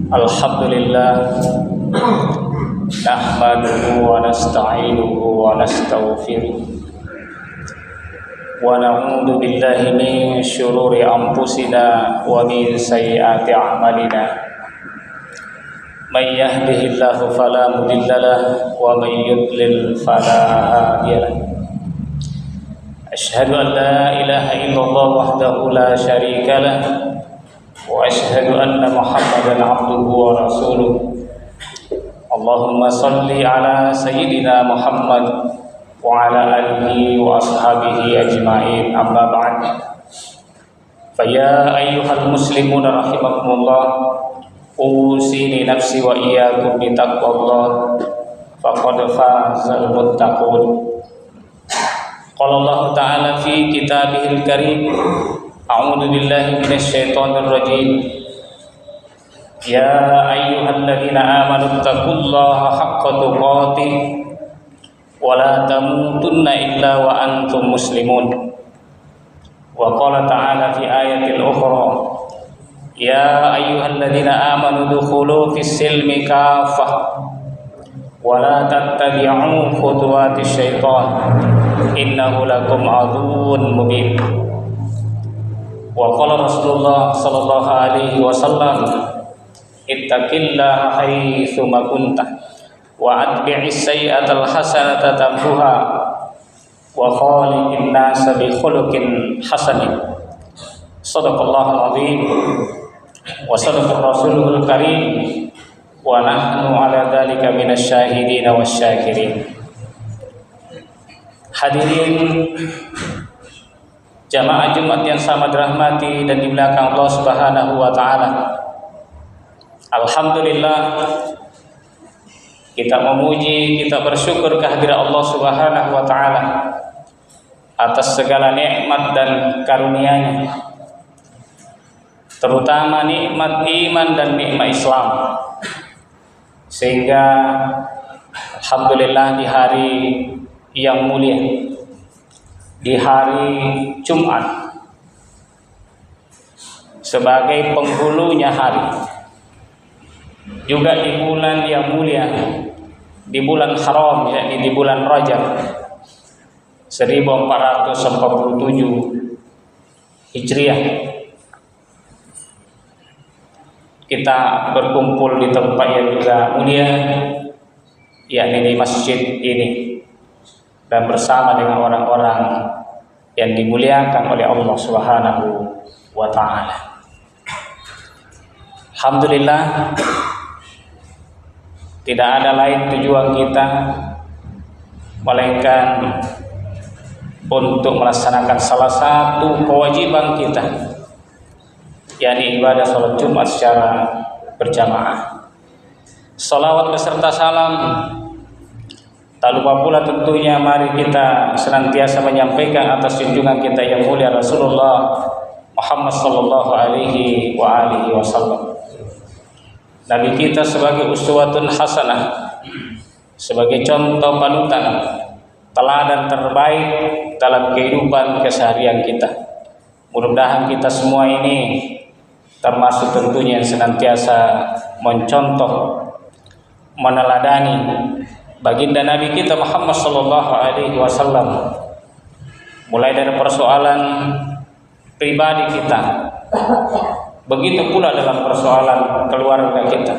Alhamdulillah nahmaduhu wa nasta'inuhu wa nastaghfiruh wa na'udzu billahi min syururi anfusina wa min sayyiati a'malina may yahdihillahu fala mudhillalah wa may yudlil fala hadiyalah. Asyhadu an la ilaha illallah wahdahu la syarika lah wa asyhadu anna Muhammadan abduhu wa rasuluh. Allahumma salli ala sayyidina Muhammad wa ala alihi wa ashabihi ajma'in, amma ba'd. Fa ya ayyuhal muslimun rahimakumullah, usini nafsi wa iyyakum bi taqwallah faqad fazal muttaqun. Qala Allah ta'ala fi kitabihil karim, a'udzu billahi minasyaitonir rajim. Ya ayyuhalladzina amanu taqullaha haqqa tuqatih wa la tamutunna illa wa antum muslimun. Wa qala ta'ala fi ayatil ukhra, ya ayyuhalladzina amanu dukhulu fis silmi kaffah wa la tattabi'u khutuwatis syaitan innahu lakum aduwwun mubin. Wa qala Rasulullah sallallahu alaihi wasallam, ittaqillaha haitsu ma kunta wa atbi'is sayyi'atal hasanata tamhuha wa khaliqin nasa bi khuluqin hasanin. Shadaqallahul azim wa sadaqa rasulul karim wa nahnu ala dzalika minasy syahidin wasyakirin. Hadirin jamaah Jumat yang sama dirahmati dan dimuliakan Allah Subhanahu wa taala. Alhamdulillah, kita memuji, kita bersyukur kehadirat Allah Subhanahu wa taala atas segala nikmat dan karunia-Nya, terutama nikmat iman dan nikmat Islam. Sehingga alhamdulillah di hari yang mulia, di hari Jumat sebagai penghulunya hari, juga di bulan yang mulia, di bulan haram, yakni di bulan Rajab 1447 Hijriah, kita berkumpul di tempat yang juga mulia, yakni di masjid ini, dan bersama dengan orang-orang yang dimuliakan oleh Allah Subhanahu wa taala. Alhamdulillah, tidak ada lain tujuan kita melainkan untuk melaksanakan salah satu kewajiban kita, yakni ibadah salat Jumat secara berjamaah. Salawat beserta salam, tak lupa pula tentunya mari kita senantiasa menyampaikan atas junjungan kita yang mulia Rasulullah Muhammad sallallahu alaihi wa alihi wasallam. Nabi kita sebagai uswatun hasanah, sebagai contoh panutan, teladan terbaik dalam kehidupan keseharian kita. Mudah-mudahan kita semua ini termasuk tentunya yang senantiasa mencontoh, meneladani baginda Nabi kita Muhammad sallallahu alaihi wasallam, mulai dari persoalan pribadi kita, begitu pula dalam persoalan keluarga kita,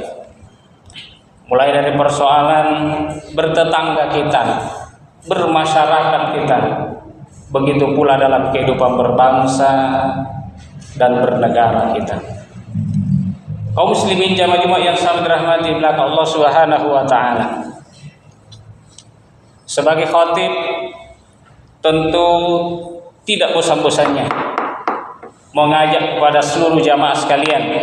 mulai dari persoalan bertetangga kita, bermasyarakat kita, begitu pula dalam kehidupan berbangsa dan bernegara kita. Kaum muslimin jamaah yang sangat dirahmati belakang Allah Subhanahu wa taala, sebagai khatib tentu tidak bosan-bosannya mengajak kepada seluruh jamaah sekalian,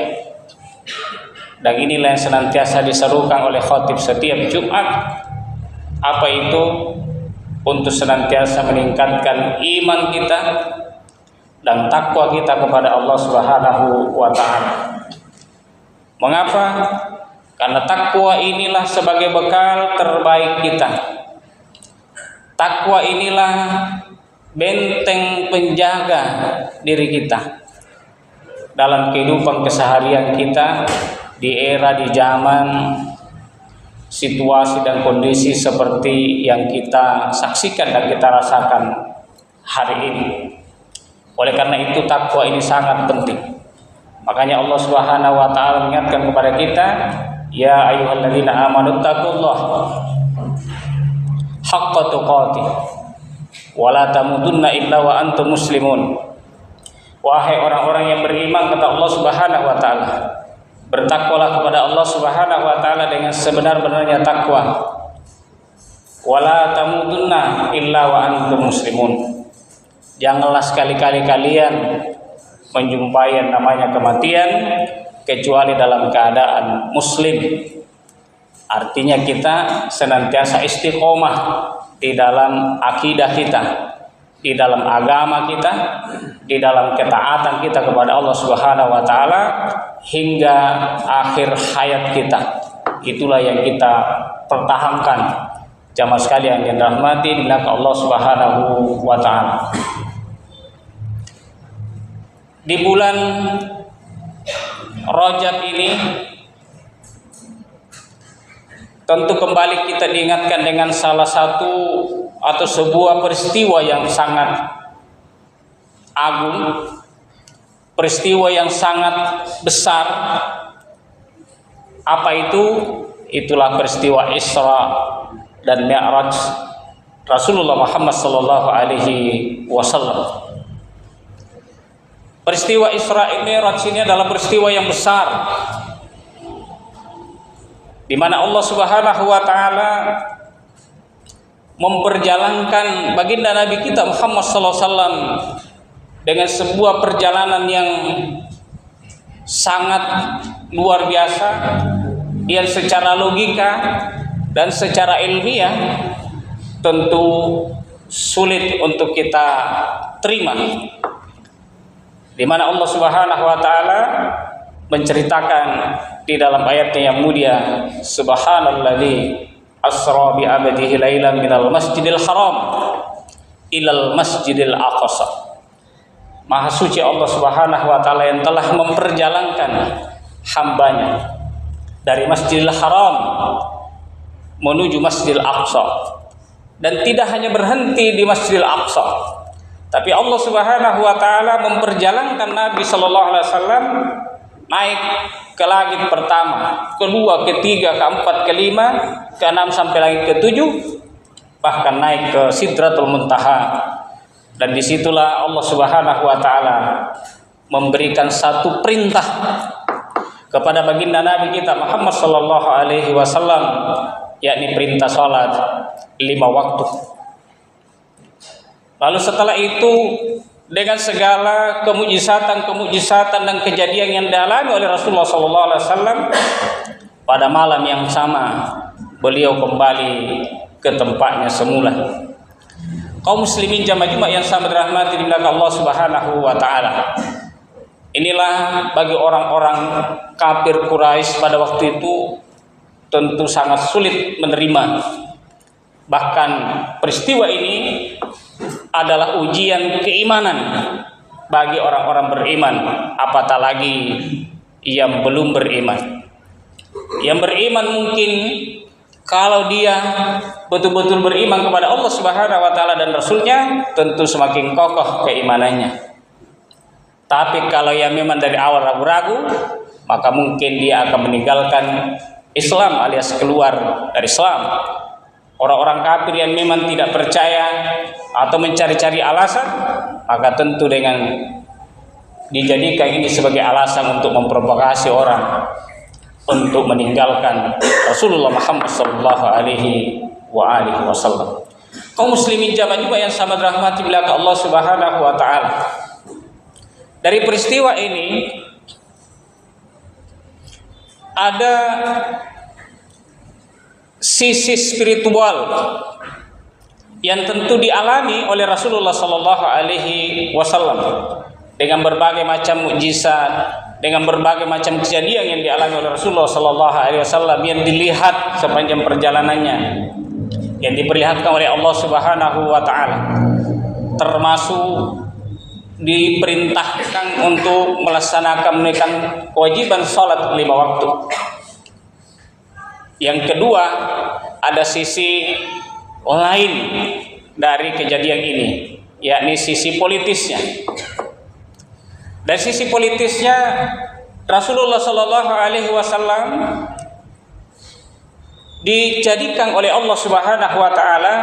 dan inilah yang senantiasa diserukan oleh khatib setiap Jumat, apa itu? Untuk senantiasa meningkatkan iman kita dan takwa kita kepada Allah Subhanahu wa taala. Mengapa? Karena takwa inilah sebagai bekal terbaik kita. Takwa inilah benteng penjaga diri kita dalam kehidupan keseharian kita, di era, di zaman, situasi dan kondisi seperti yang kita saksikan dan kita rasakan hari ini. Oleh karena itu takwa ini sangat penting. Makanya Allah Subhanahu wa taala mengingatkan kepada kita, ya ayyuhalladzina amanu taqullaha haqqa tuqatih wa la tamutunna illa wa antum muslimun. Wahai orang-orang yang beriman, kata Allah Subhanahu wa taala, bertakwalah kepada Allah Subhanahu wa taala dengan sebenar-benarnya takwa. Wala tamutunna illa wa antum muslimun. Janganlah sekali-kali kalian menjumpai yang namanya kematian kecuali dalam keadaan muslim. Artinya kita senantiasa istiqomah di dalam akidah kita, di dalam agama kita, di dalam ketaatan kita kepada Allah Subhanahu wa taala hingga akhir hayat kita. Itulah yang kita pertahankan. Jamaah sekalian yang dirahmati Allah Subhanahu wa taala. Di bulan Rajab ini tentu kembali kita diingatkan dengan salah satu atau sebuah peristiwa yang sangat agung, peristiwa yang sangat besar. Apa itu? Itulah peristiwa Isra dan Mi'raj Rasulullah Muhammad sallallahu alaihi wasallam. Peristiwa Isra Mi'raj ini adalah peristiwa yang besar, di mana Allah Subhanahu wa taala memperjalankan baginda Nabi kita Muhammad sallallahu alaihi wasallam dengan sebuah perjalanan yang sangat luar biasa, yang secara logika dan secara ilmiah tentu sulit untuk kita terima. Di mana Allah Subhanahu wa taala menceritakan di dalam ayatnya yang mulia, subhanalladzi asra bi 'abdihi lailan minal masjidil haram ilal masjidil aqsa. Maha suci Allah Subhanahu wa taala yang telah memperjalankan hambanya dari Masjidil Haram menuju Masjidil Aqsa, dan tidak hanya berhenti di Masjidil Aqsa, tapi Allah Subhanahu wa taala memperjalankan Nabi sallallahu alaihi wasallam naik ke langit pertama, kedua, ketiga, keempat, kelima, keenam sampai langit ketujuh, bahkan naik ke Sidratul Muntaha. Dan disitulah Allah Subhanahu wa taala memberikan satu perintah kepada baginda Nabi kita Muhammad sallallahu alaihi wasallam, yakni perintah salat 5 waktu. Lalu setelah itu, dengan segala kemujizatan dan kejadian yang dialami oleh Rasulullah sallallahu alaihi wasallam, pada malam yang sama beliau kembali ke tempatnya semula. Kaum muslimin jamaah Jumat yang sangat dirahmati oleh Allah Subhanahu wa taala. Inilah bagi orang-orang kafir Quraisy pada waktu itu tentu sangat sulit menerima. Bahkan peristiwa ini adalah ujian keimanan bagi orang-orang beriman, apatah lagi yang belum beriman. Yang beriman mungkin kalau dia betul-betul beriman kepada Allah Subhanahu wa taala dan Rasulnya, tentu semakin kokoh keimanannya. Tapi kalau yang memang dari awal ragu-ragu, maka mungkin dia akan meninggalkan Islam alias keluar dari Islam. Orang-orang kafir yang memang tidak percaya atau mencari-cari alasan, maka tentu dengan dijadikan ini sebagai alasan untuk memprovokasi orang untuk meninggalkan Rasulullah Muhammad sallallahu alaihi wasallam. Kaum muslimin jamaah juga yang sama dirahmati oleh Allah Subhanahu wa taala. Dari peristiwa ini ada sisi spiritual yang tentu dialami oleh Rasulullah sallallahu alaihi wasallam dengan berbagai macam mukjizat, dengan berbagai macam kejadian yang dialami oleh Rasulullah sallallahu alaihi wasallam yang dilihat sepanjang perjalanannya, yang diperlihatkan oleh Allah Subhanahu wa taala. Termasuk diperintahkan untuk melaksanakan menunaikan kewajiban sholat 5 waktu. Yang kedua, ada sisi lain dari kejadian ini, yakni sisi politisnya. Dari sisi politisnya, Rasulullah Shallallahu Alaihi Wasallam dijadikan oleh Allah Subhanahu Wa Taala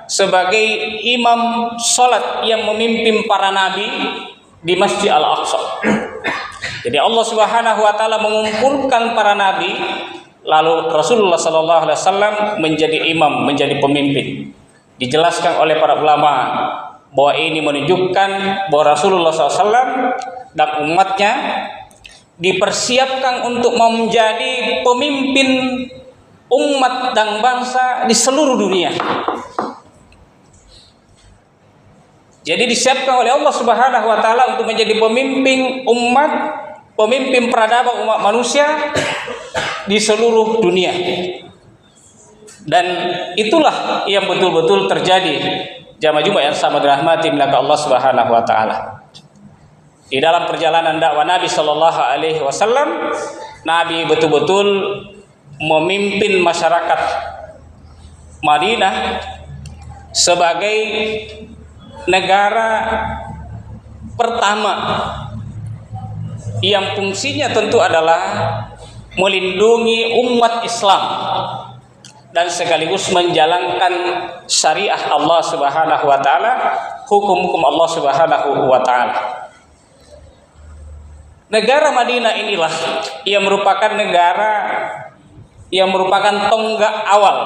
sebagai imam sholat yang memimpin para nabi di Masjid Al-Aqsa. Jadi Allah Subhanahu Wa Taala mengumpulkan para nabi, lalu Rasulullah Sallallahu Alaihi Wasallam menjadi imam, menjadi pemimpin. Dijelaskan oleh para ulama bahwa ini menunjukkan bahwa Rasulullah SAW dan umatnya dipersiapkan untuk menjadi pemimpin umat dan bangsa di seluruh dunia. Jadi disiapkan oleh Allah Subhanahu Wa Taala untuk menjadi pemimpin umat, pemimpin peradaban umat manusia di seluruh dunia. Dan itulah yang betul-betul terjadi jamaah Jumat yang sama dirahmati oleh Allah Subhanahu Wa Taala. Di dalam perjalanan dakwah Nabi Sallallahu Alaihi Wasallam, Nabi betul-betul memimpin masyarakat Madinah sebagai negara pertama yang fungsinya tentu adalah melindungi umat Islam dan sekaligus menjalankan syariah Allah Subhanahu Wa Taala, hukum-hukum Allah Subhanahu Wa Taala. Negara Madinah inilah yang merupakan negara yang merupakan tonggak awal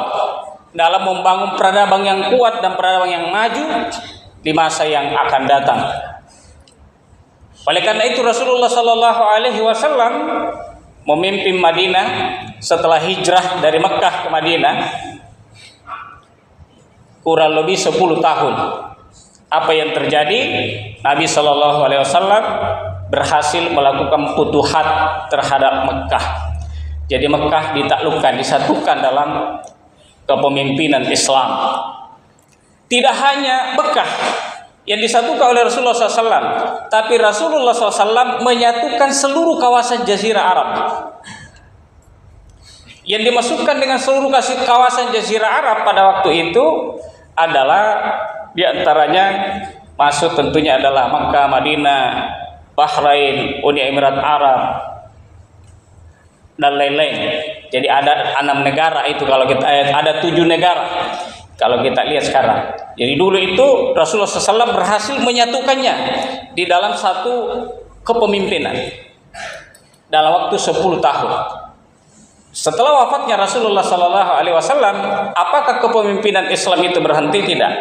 dalam membangun peradaban yang kuat dan peradaban yang maju di masa yang akan datang. Oleh karena itu Rasulullah Sallallahu Alaihi Wasallam memimpin Madinah setelah hijrah dari Mekah ke Madinah kurang lebih 10 tahun. Apa yang terjadi? Nabi Sallallahu Alaihi Wasallam berhasil melakukan futuhat terhadap Mekah. Jadi Mekah ditaklukkan, disatukan dalam kepemimpinan Islam. Tidak hanya Mekah yang disatukan oleh Rasulullah SAW, tapi Rasulullah SAW menyatukan seluruh kawasan Jazirah Arab. Yang dimasukkan dengan seluruh kawasan Jazirah Arab pada waktu itu adalah diantaranya masuk tentunya adalah Makkah, Madinah, Bahrain, Uni Emirat Arab, dan lain-lain. Jadi ada 6 negara itu, kalau kita ada 7 negara kalau kita lihat sekarang. Jadi dulu itu Rasulullah SAW berhasil menyatukannya di dalam satu kepemimpinan dalam waktu 10 tahun. Setelah wafatnya Rasulullah SAW, apakah kepemimpinan Islam itu berhenti? Tidak.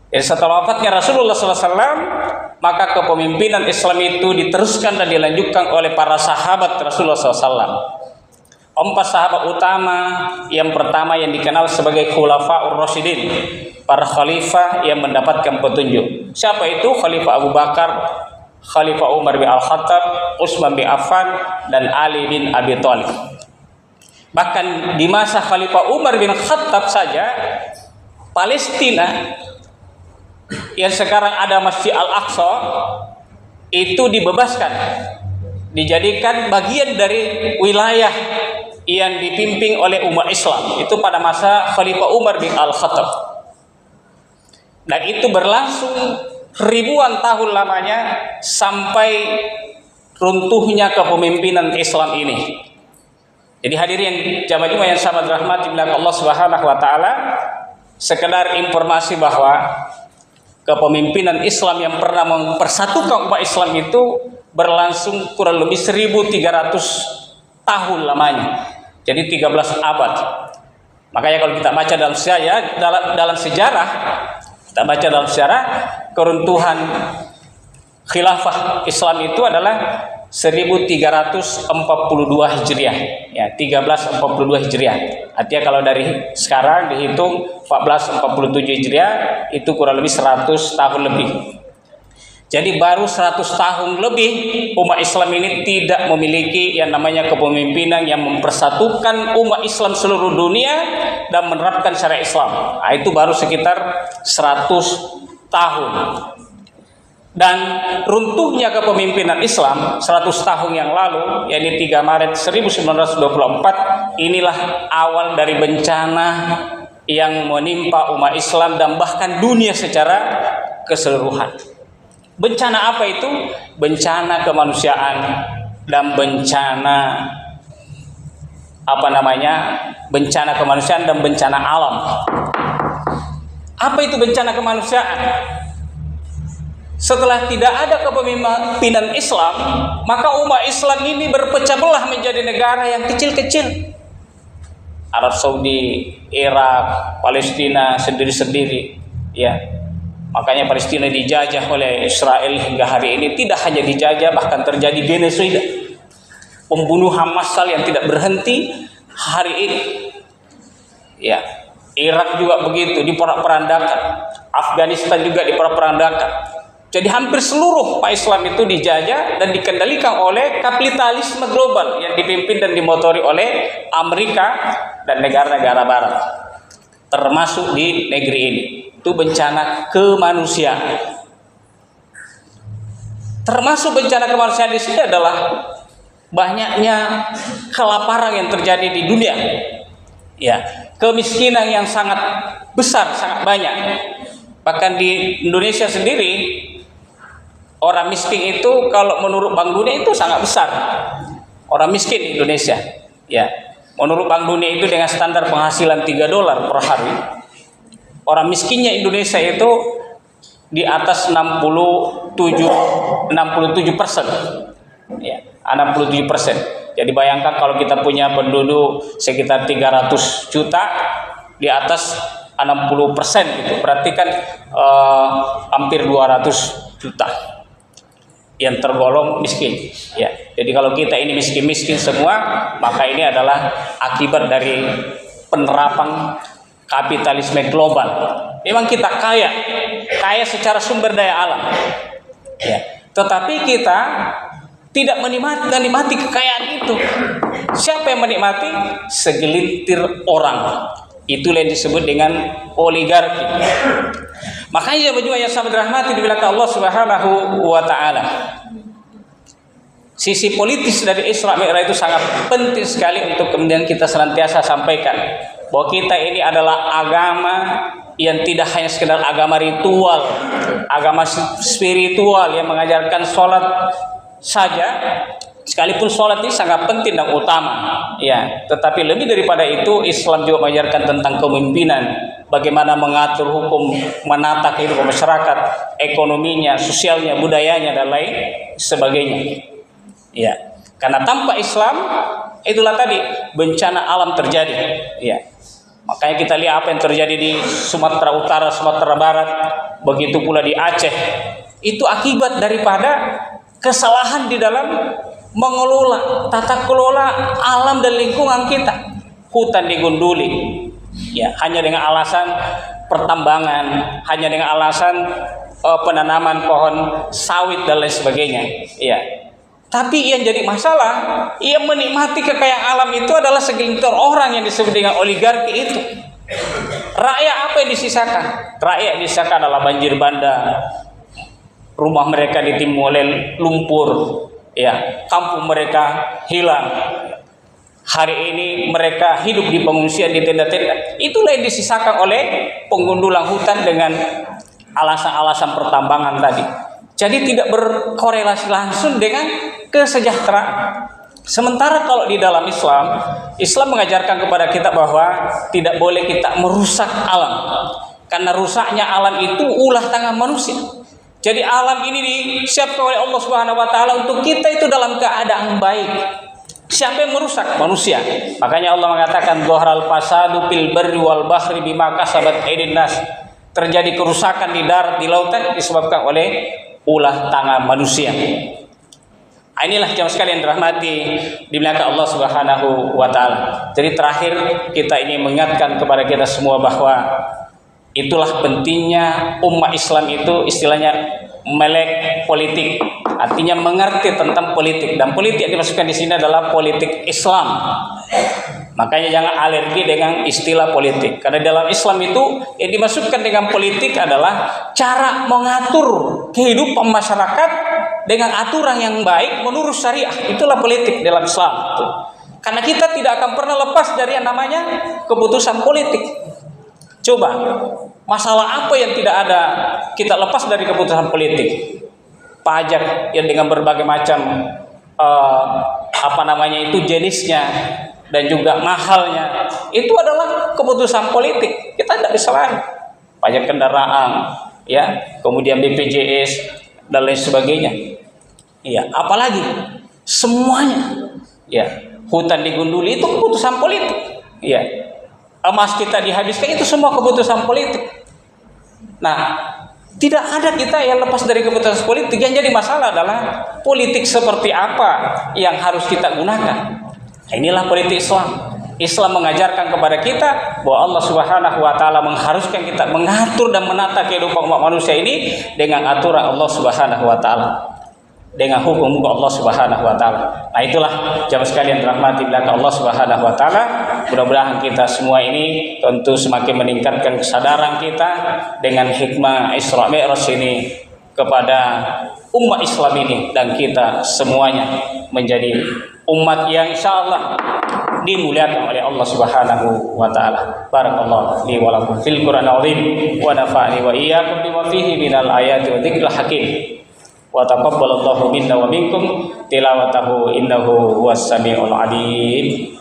Jadi setelah wafatnya Rasulullah SAW, maka kepemimpinan Islam itu diteruskan dan dilanjutkan oleh para sahabat Rasulullah SAW. 4 sahabat utama, yang pertama yang dikenal sebagai Khulafaur Rasyidin, para khalifah yang mendapatkan petunjuk. Siapa itu? Khalifah Abu Bakar, Khalifah Umar bin Al-Khattab, Utsman bin Affan, dan Ali bin Abi Thalib. Bahkan di masa Khalifah Umar bin Khattab saja, Palestina yang sekarang ada Masjid Al-Aqsa itu dibebaskan, dijadikan bagian dari wilayah yang dipimpin oleh umat Islam itu pada masa Khalifah Umar bin Al-Khattab. Dan itu berlangsung ribuan tahun lamanya sampai runtuhnya kepemimpinan Islam ini. Jadi hadirin jamaah Jumat yang sama dirahmati oleh Allah Subhanahu Wa Taala, sekedar informasi bahwa kepemimpinan Islam yang pernah mempersatukan umat Islam itu berlangsung kurang lebih 1300 tahun lamanya. Jadi 13 abad. Makanya kalau kita baca dalam sejarah, kita baca dalam sejarah, keruntuhan khilafah Islam itu adalah 1342 Hijriah. Ya, 1342 Hijriah. Artinya kalau dari sekarang dihitung 1447 Hijriah itu kurang lebih 100 tahun lebih. Jadi baru 100 tahun lebih umat Islam ini tidak memiliki yang namanya kepemimpinan yang mempersatukan umat Islam seluruh dunia dan menerapkan syariat Islam. Nah, itu baru sekitar 100 tahun. Dan runtuhnya kepemimpinan Islam 100 tahun yang lalu, yakni 3 Maret 1924, inilah awal dari bencana yang menimpa umat Islam dan bahkan dunia secara keseluruhan. Bencana apa itu? Bencana kemanusiaan dan bencana bencana kemanusiaan dan bencana alam. Apa itu bencana kemanusiaan? Setelah tidak ada kepemimpinan Islam, maka umat Islam ini berpecah belah menjadi negara yang kecil-kecil. Arab Saudi, Irak, Palestina sendiri-sendiri, ya. Makanya Palestina dijajah oleh Israel hingga hari ini. Tidak hanya dijajah, bahkan terjadi genocida, pembunuhan massal yang tidak berhenti hari ini. Ya, Irak juga begitu, diporak-porandakan. Afghanistan juga diporak-porandakan. Jadi hampir seluruh Islam itu dijajah dan dikendalikan oleh kapitalisme global yang dipimpin dan dimotori oleh Amerika dan negara-negara Barat, termasuk di negeri ini. Itu bencana kemanusiaan. Termasuk bencana kemanusiaan di sini adalah banyaknya kelaparan yang terjadi di dunia. Ya, kemiskinan yang sangat besar, sangat banyak. Bahkan di Indonesia sendiri, orang miskin itu kalau menurut Bank Dunia itu sangat besar. Orang miskin di Indonesia, ya, menurut Bank Dunia itu dengan standar penghasilan $3 per hari, orang miskinnya Indonesia itu di atas 67%. Ya, 67%. Jadi bayangkan kalau kita punya penduduk sekitar 300 juta, di atas 60% gitu, berarti kan hampir 200 juta yang tergolong miskin. Ya, jadi kalau kita ini miskin-miskin semua, maka ini adalah akibat dari penerapan kapitalisme global. Memang kita kaya secara sumber daya alam, ya, tetapi kita tidak menikmati kekayaan itu. Siapa yang menikmati? Segelintir orang. Itulah yang disebut dengan oligarki. Makanya baju yang sangat dirahmati di belakang Allah Subhanahu wa taala. Sisi politis dari Isra Mi'raj itu sangat penting sekali untuk kemudian kita senantiasa sampaikan bahwa kita ini adalah agama yang tidak hanya sekedar agama ritual, agama spiritual yang mengajarkan sholat saja. Sekalipun sholat ini sangat penting dan utama, ya, tetapi lebih daripada itu Islam juga mengajarkan tentang kepemimpinan, bagaimana mengatur hukum, menata kehidupan masyarakat, ekonominya, sosialnya, budayanya dan lain sebagainya. Ya, karena tanpa Islam itulah tadi bencana alam terjadi. Ya, makanya kita lihat apa yang terjadi di Sumatera Utara, Sumatera Barat, begitu pula di Aceh. Itu akibat daripada kesalahan di dalam mengelola, tata kelola alam dan lingkungan kita. Hutan digunduli, ya, hanya dengan alasan pertambangan, hanya dengan alasan penanaman pohon sawit dan lain sebagainya, ya. Tapi yang jadi masalah, yang menikmati kekayaan alam itu adalah segelintir orang yang disebut dengan oligarki itu. Rakyat apa yang disisakan? Rakyat yang disisakan adalah banjir bandang, rumah mereka ditimpa oleh lumpur, ya, kampung mereka hilang. Hari ini mereka hidup di pengungsian, di tenda-tenda. Itulah yang disisakan oleh penggundulan hutan dengan alasan-alasan pertambangan tadi. Jadi tidak berkorelasi langsung dengan kesejahteraan. Sementara kalau di dalam Islam, Islam mengajarkan kepada kita bahwa tidak boleh kita merusak alam. Karena rusaknya alam itu ulah tangan manusia. Jadi alam ini disiapkan oleh Allah Subhanahu wa taala untuk kita itu dalam keadaan baik. Siapa yang merusak? Manusia. Makanya Allah mengatakan dhahral fasadu fil barri wal bahri bima kasabat aydin nas. Terjadi kerusakan di darat, di lautan disebabkan oleh ulah tangan manusia. Inilah jamaah sekalian dirahmati di belakang Allah Subhanahu wa taala. Jadi terakhir kita ingin mengingatkan kepada kita semua bahwa itulah pentingnya umat Islam itu istilahnya melek politik, artinya mengerti tentang politik, dan politik yang dimasukkan di sini adalah politik Islam, Makanya jangan alergi dengan istilah politik. Karena dalam Islam itu yang dimasukkan dengan politik adalah cara mengatur kehidupan masyarakat dengan aturan yang baik menurut syariah. Itulah politik dalam Islam. Karena kita tidak akan pernah lepas dari yang namanya keputusan politik. Coba, masalah apa yang tidak ada kita lepas dari keputusan politik? Pajak yang dengan berbagai macam jenisnya dan juga mahalnya, itu adalah keputusan politik. Kita tidak bisa lari. Pajak kendaraan, ya, kemudian BPJS dan lain sebagainya. Iya, apalagi semuanya, ya, hutan digunduli itu keputusan politik. Iya, emas kita dihabiskan itu semua keputusan politik. Nah, tidak ada kita yang lepas dari keputusan politik. Yang jadi masalah adalah politik seperti apa yang harus kita gunakan. Inilah politik Islam. Islam mengajarkan kepada kita bahwa Allah Subhanahu wa taala mengharuskan kita mengatur dan menata kehidupan umat manusia ini dengan aturan Allah Subhanahu wa taala, dengan hukum Allah Subhanahu wa taala. Nah, itulah jamaah sekalian dirahmati Allah Subhanahu wa taala. Mudah-mudahan kita semua ini tentu semakin meningkatkan kesadaran kita dengan hikmah Isra Mi'raj ini kepada umat Islam ini, dan kita semuanya menjadi umat yang insyaallah dimuliakan oleh Allah Subhanahu wa taala. Barakallahu li wa lakum fil Qur'anil azim wa nafa'ani wa iyyakum bima fihi minal ayati wa dzikril hakim. Wa taqabbalallahu minna wa minkum tilawatahu innahu huwas samiul alim.